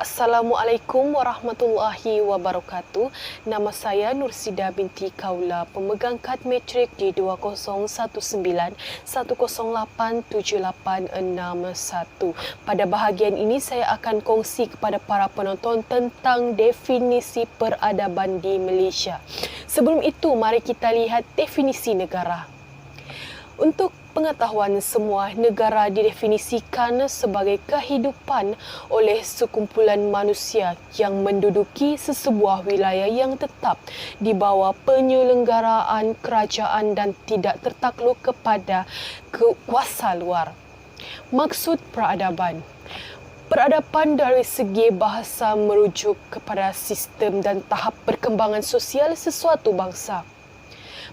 Assalamualaikum warahmatullahi wabarakatuh. Nama saya Nursida binti Kaula, pemegang kad matrik di 2019-1087861. Pada bahagian ini saya akan kongsi kepada para penonton tentang definisi peradaban di Malaysia. Sebelum itu, mari kita lihat definisi negara. Untuk pengetahuan semua, negara didefinisikan sebagai kehidupan oleh sekumpulan manusia yang menduduki sesebuah wilayah yang tetap di bawah penyelenggaraan kerajaan dan tidak tertakluk kepada kuasa luar. Maksud peradaban. Peradaban dari segi bahasa merujuk kepada sistem dan tahap perkembangan sosial sesuatu bangsa.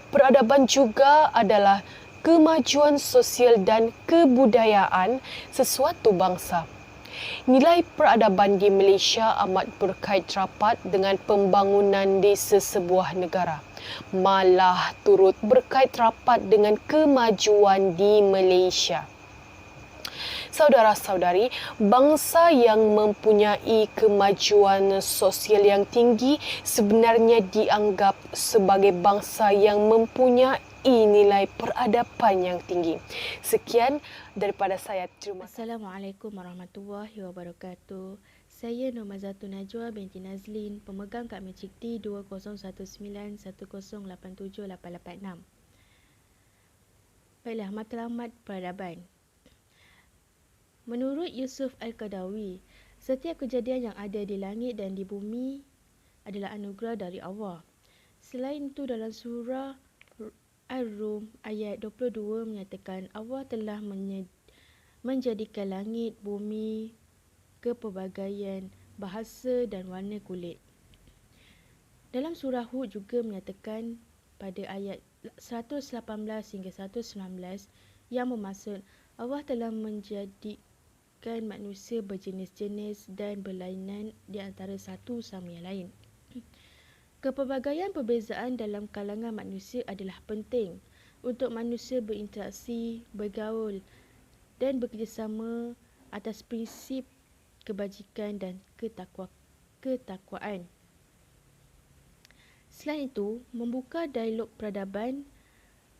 Peradaban juga adalah kemajuan sosial dan kebudayaan sesuatu bangsa. Nilai peradaban di Malaysia amat berkait rapat dengan pembangunan di sesebuah negara. Malah turut berkait rapat dengan kemajuan di Malaysia. Saudara-saudari, bangsa yang mempunyai kemajuan sosial yang tinggi sebenarnya dianggap sebagai bangsa yang mempunyai nilai peradaban yang tinggi. Sekian daripada saya. Terima kasih. Assalamualaikum warahmatullahi wabarakatuh. Saya Nur Mazatun Najwa binti Nazlin, pemegang kad matrik D 2019-1087886. Baiklah, matlamat peradaban. Menurut Yusuf Al-Qadawi, setiap kejadian yang ada di langit dan di bumi adalah anugerah dari Allah. Selain itu, dalam surah Ar-Rum ayat 22 menyatakan Allah telah menjadikan langit, bumi, kepelbagaian bahasa dan warna kulit. Dalam surah Hud juga menyatakan pada ayat 118 hingga 119 yang bermaksud Allah telah menjadikan manusia berjenis-jenis dan berlainan di antara satu sama yang lain. Kepelbagaian perbezaan dalam kalangan manusia adalah penting untuk manusia berinteraksi, bergaul dan bekerjasama atas prinsip kebajikan dan ketakwaan. Selain itu, membuka dialog peradaban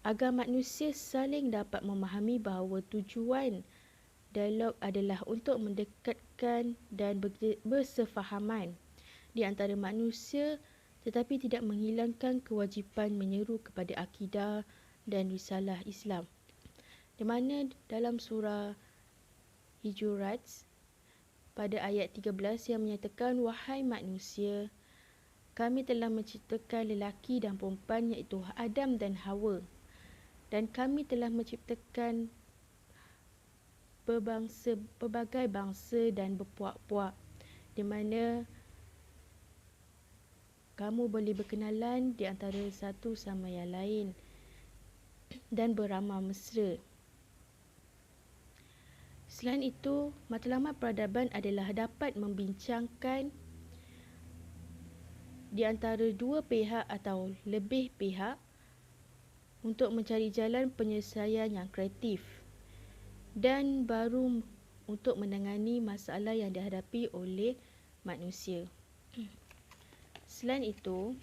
agar manusia saling dapat memahami bahawa tujuan dialog adalah untuk mendekatkan dan bersefahaman di antara manusia, tetapi tidak menghilangkan kewajipan menyeru kepada akidah dan risalah Islam. Di mana dalam surah Hujurat pada ayat 13 yang menyatakan, wahai manusia, kami telah menciptakan lelaki dan perempuan iaitu Adam dan Hawa, dan kami telah menciptakan berbagai bangsa dan berpuak-puak, di mana kamu boleh berkenalan di antara satu sama yang lain dan beramah mesra. Selain itu, matlamat peradaban adalah dapat membincangkan di antara dua pihak atau lebih pihak untuk mencari jalan penyelesaian yang kreatif dan baru untuk menangani masalah yang dihadapi oleh manusia. Selain itu,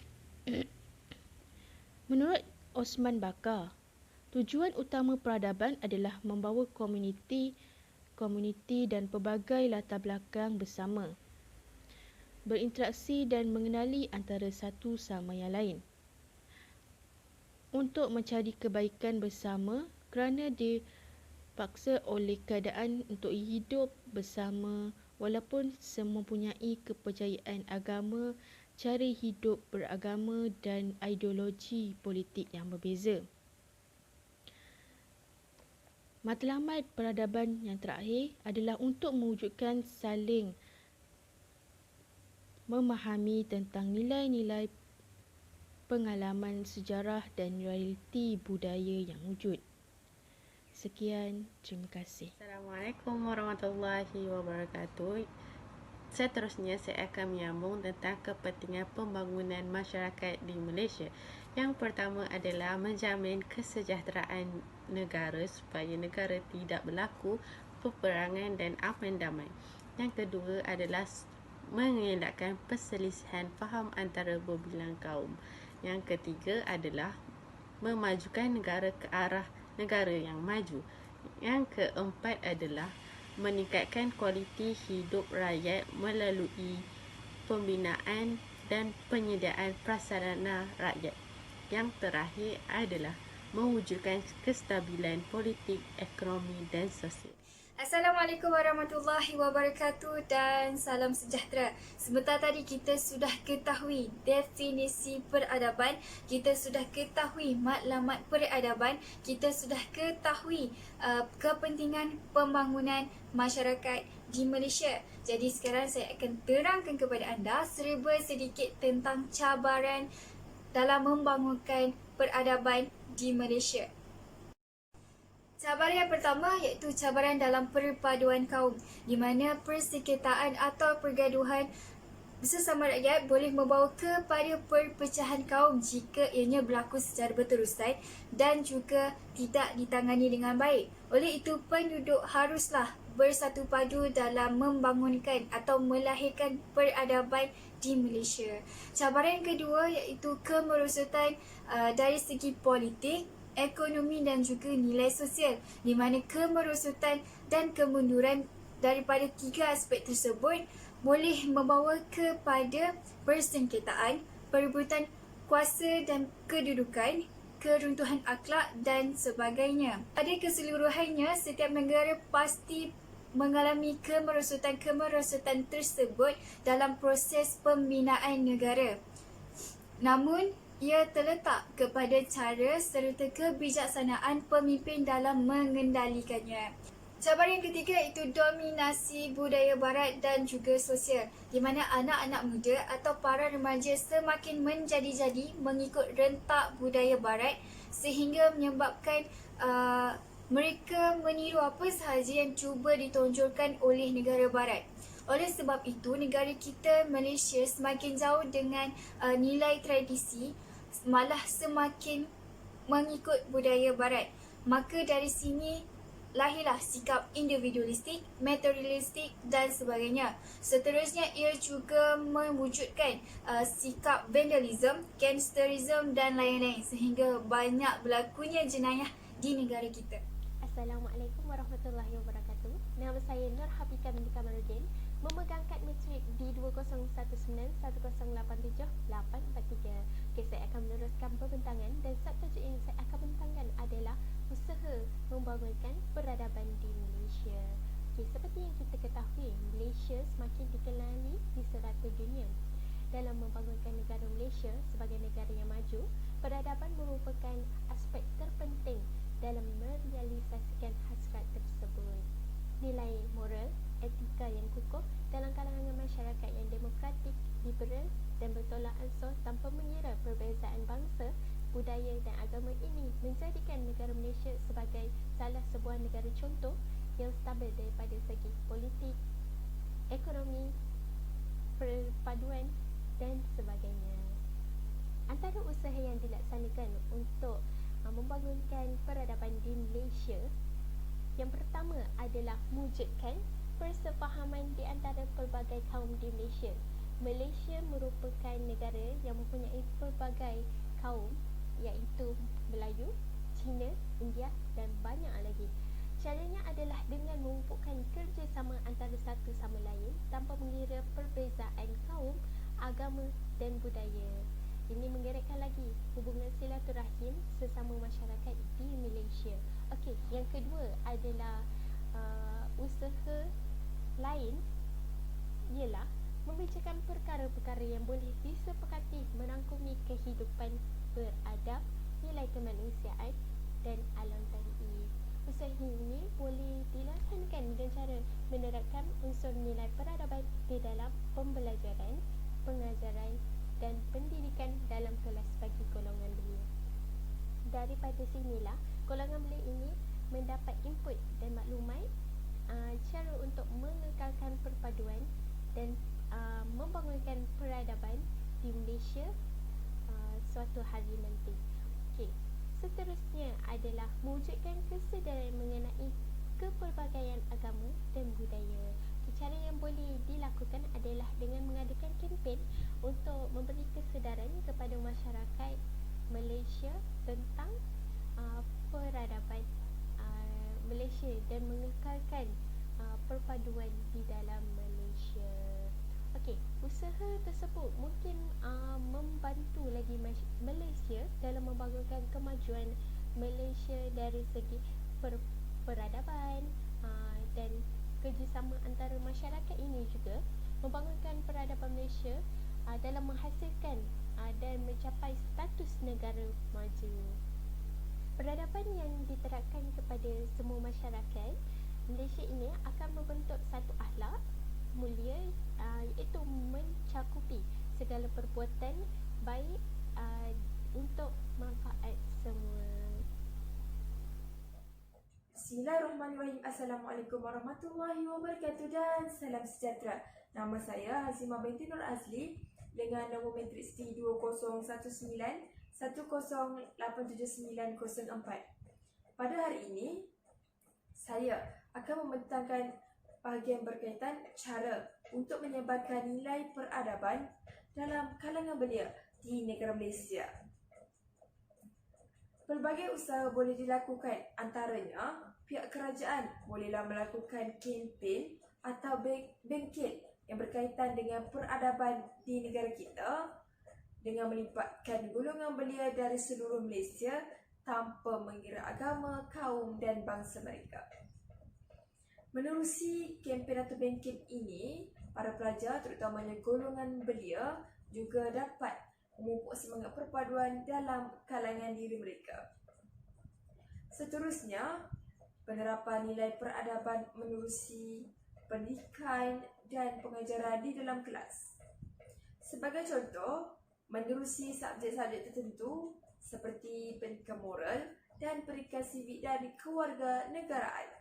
menurut Osman Bakar, tujuan utama peradaban adalah membawa komuniti dan pelbagai latar belakang bersama, berinteraksi dan mengenali antara satu sama yang lain untuk mencari kebaikan bersama kerana dipaksa oleh keadaan untuk hidup bersama walaupun mempunyai kepercayaan agama, cara hidup beragama dan ideologi politik yang berbeza. Matlamat peradaban yang terakhir adalah untuk mewujudkan saling memahami tentang nilai-nilai pengalaman sejarah dan realiti budaya yang wujud. Sekian, terima kasih. Assalamualaikum warahmatullahi wabarakatuh. Seterusnya saya akan menyambung tentang kepentingan pembangunan masyarakat di Malaysia. Yang pertama adalah menjamin kesejahteraan negara supaya negara tidak berlaku peperangan dan aman damai. Yang kedua adalah mengelakkan perselisihan faham antara berbilang kaum. Yang ketiga adalah memajukan negara ke arah negara yang maju. Yang keempat adalah meningkatkan kualiti hidup rakyat melalui pembinaan dan penyediaan prasarana rakyat. Yang terakhir adalah mewujudkan kestabilan politik, ekonomi dan sosial. Assalamualaikum warahmatullahi wabarakatuh dan salam sejahtera. Sebentar tadi kita sudah ketahui definisi peradaban, kita sudah ketahui matlamat peradaban, kita sudah ketahui kepentingan pembangunan masyarakat di Malaysia. Jadi sekarang saya akan terangkan kepada anda serba sedikit tentang cabaran dalam membangunkan peradaban di Malaysia. Cabaran yang pertama iaitu cabaran dalam perpaduan kaum, di mana persekitaran atau pergaduhan bersama rakyat boleh membawa kepada perpecahan kaum jika ianya berlaku secara berterusan dan juga tidak ditangani dengan baik. Oleh itu, penduduk haruslah bersatu padu dalam membangunkan atau melahirkan peradaban di Malaysia. Cabaran yang kedua iaitu kemerosotan dari segi politik, ekonomi dan juga nilai sosial, di mana kemerosotan dan kemunduran daripada tiga aspek tersebut boleh membawa kepada persengketaan, perebutan kuasa dan kedudukan, keruntuhan akhlak dan sebagainya. Pada keseluruhannya, setiap negara pasti mengalami kemerosotan tersebut dalam proses pembinaan negara. Namun, ia terletak kepada cara serta kebijaksanaan pemimpin dalam mengendalikannya. Cabaran yang ketiga iaitu dominasi budaya barat dan juga sosial, di mana anak-anak muda atau para remaja semakin menjadi-jadi mengikut rentak budaya barat sehingga menyebabkan mereka meniru apa sahaja yang cuba ditonjolkan oleh negara barat. Oleh sebab itu, negara kita Malaysia semakin jauh dengan nilai tradisi, malah semakin mengikut budaya barat. Maka dari sini lahirlah sikap individualistik, materialistik dan sebagainya. Seterusnya, ia juga mewujudkan sikap vandalism, gangsterism dan lain-lain sehingga banyak berlakunya jenayah di negara kita. Assalamualaikum warahmatullahi wabarakatuh. Nama saya Nur Habika binti Kamaluddin, memegang kad matrik D2011087843. Okey, saya akan meneruskan pembentangan dan subtajuk yang saya akan bentangkan adalah usaha membangunkan peradaban di Malaysia. Okey, seperti yang kita ketahui, Malaysia semakin dikenali di serata dunia. Dalam membangunkan negara Malaysia sebagai negara yang maju, peradaban merupakan aspek terpenting dalam merealisasikan hasrat tersebut. Nilai moral, etika yang kukuh dalam kalangan masyarakat yang demokratik, liberal dan bertolak ansur tanpa mengira perbezaan bangsa, budaya dan agama ini menjadikan negara Malaysia sebagai salah sebuah negara contoh yang stabil daripada segi politik, ekonomi, perpaduan dan sebagainya. Antara usaha yang dilaksanakan untuk membangunkan peradaban di Malaysia, yang pertama adalah mewujudkan persefahaman di antara pelbagai kaum di Malaysia. Malaysia merupakan negara yang mempunyai pelbagai kaum, iaitu Melayu, Cina, India dan banyak lagi. Caranya adalah dengan memupukkan kerjasama antara satu sama lain tanpa mengira perbezaan kaum, agama dan budaya. Ini mengeratkan lagi hubungan silaturahim sesama masyarakat di Malaysia. Okey, yang kedua adalah usaha lain ialah membicarakan perkara-perkara yang boleh disepakati merangkumi kehidupan beradab, nilai kemanusiaan dan alam tabi'i. Usaha ini boleh dilaksanakan dengan cara menerapkan unsur nilai peradaban di dalam pembelajaran, pengajaran dan pendidikan dalam kelas bagi golongan belia. Daripada sinilah golongan belia ini mendapat input dan maklumat cara untuk mengekalkan perpaduan dan membangunkan peradaban di Malaysia suatu hari nanti. Okey, seterusnya adalah mewujudkan kesedaran mengenai kepelbagaian agama dan budaya. Cara yang boleh dilakukan adalah dengan mengadakan kempen untuk memberi kesedaran kepada masyarakat Malaysia tentang peradaban Malaysia dan mengekalkan perpaduan di dalam Malaysia. Okey, usaha tersebut mungkin membantu lagi Malaysia dalam membangunkan kemajuan Malaysia dari segi peradaban dan kerjasama antara masyarakat ini juga membangunkan peradaban Malaysia dalam menghasilkan dan mencapai status negara maju. Peradaban yang diterapkan kepada semua masyarakat Malaysia ini akan membentuk satu akhlak mulia, iaitu mencakupi segala perbuatan baik untuk manfaat semua. Bismillahirrahmanirrahim. Assalamualaikum warahmatullahi wabarakatuh dan salam sejahtera. Nama saya Hazimah binti Nur Azli dengan nombor matriks T206109087904. Pada hari ini, saya akan membentangkan bahagian berkaitan cara untuk menyebarkan nilai peradaban dalam kalangan belia di negara Malaysia. Pelbagai usaha boleh dilakukan, antaranya pihak kerajaan bolehlah melakukan kempen atau bengkel yang berkaitan dengan peradaban di negara kita dengan melibatkan golongan belia dari seluruh Malaysia tanpa mengira agama, kaum dan bangsa mereka. Menerusi kempen atau bengkel ini, para pelajar terutamanya golongan belia juga dapat memupuk semangat perpaduan dalam kalangan diri mereka. Seterusnya, penerapan nilai peradaban menerusi pendidikan dan pengajaran di dalam kelas. Sebagai contoh, menerusi subjek-subjek tertentu seperti pendidikan moral dan pendidikan sivik dan kewarganegaraan.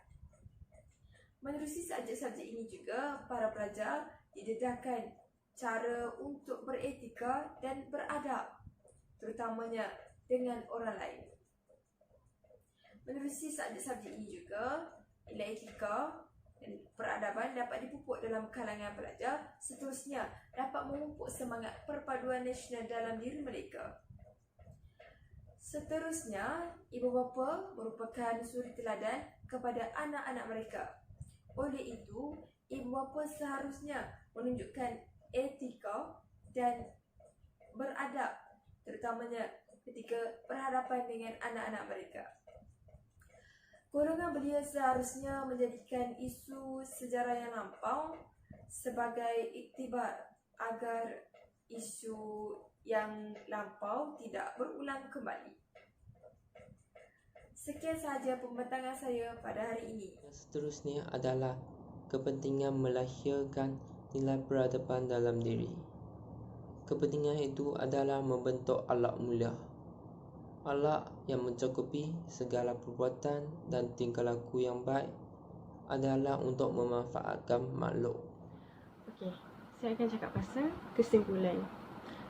Menerusi subjek-subjek ini juga, para pelajar didedahkan cara untuk beretika dan beradab, terutamanya dengan orang lain. Menerusi subjek-subjek ini juga, nilai etika dan peradaban dapat dipupuk dalam kalangan pelajar. Seterusnya, dapat memupuk semangat perpaduan nasional dalam diri mereka. Seterusnya, ibu bapa merupakan suri teladan kepada anak-anak mereka. Oleh itu, ibu bapa seharusnya menunjukkan etika dan beradab, terutamanya ketika berhadapan dengan anak-anak mereka. Golongan belia seharusnya menjadikan isu sejarah yang lampau sebagai iktibar agar isu yang lampau tidak berulang kembali. Sekian sahaja pembentangan saya pada hari ini. Seterusnya adalah kepentingan melahirkan nilai peradaban dalam diri. Kepentingan itu adalah membentuk akhlak mulia. Akhlak yang mencakupi segala perbuatan dan tingkah laku yang baik adalah untuk memanfaatkan makhluk. Okey, saya akan cakap pasal kesimpulan.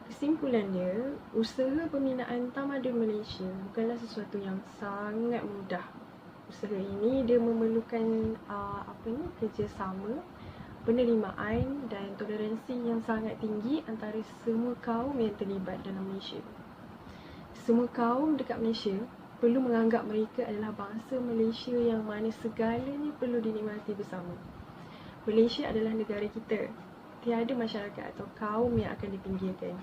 Kesimpulan dia, usaha pembinaan Tamadun Malaysia bukanlah sesuatu yang sangat mudah. Usaha ini dia memerlukan kerjasama, penerimaan dan toleransi yang sangat tinggi antara semua kaum yang terlibat dalam Malaysia. Semua kaum dekat Malaysia perlu menganggap mereka adalah bangsa Malaysia yang mana segalanya perlu dinikmati bersama. Malaysia adalah negara kita. Tiada masyarakat atau kaum yang akan dipinggirkan.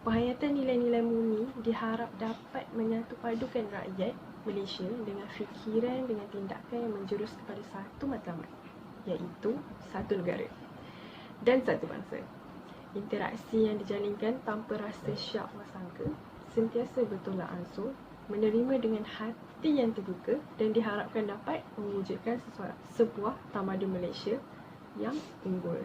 Penghayatan nilai-nilai murni diharap dapat menyatu padukan rakyat Malaysia dengan fikiran, dengan tindakan yang menjurus kepada satu matlamat, iaitu satu negara dan satu bangsa. Interaksi yang dijalinkan tanpa rasa syak wasangka, sentiasa bertolak ansur, menerima dengan hati yang terbuka dan diharapkan dapat mewujudkan sebuah tamadun Malaysia yang unggul.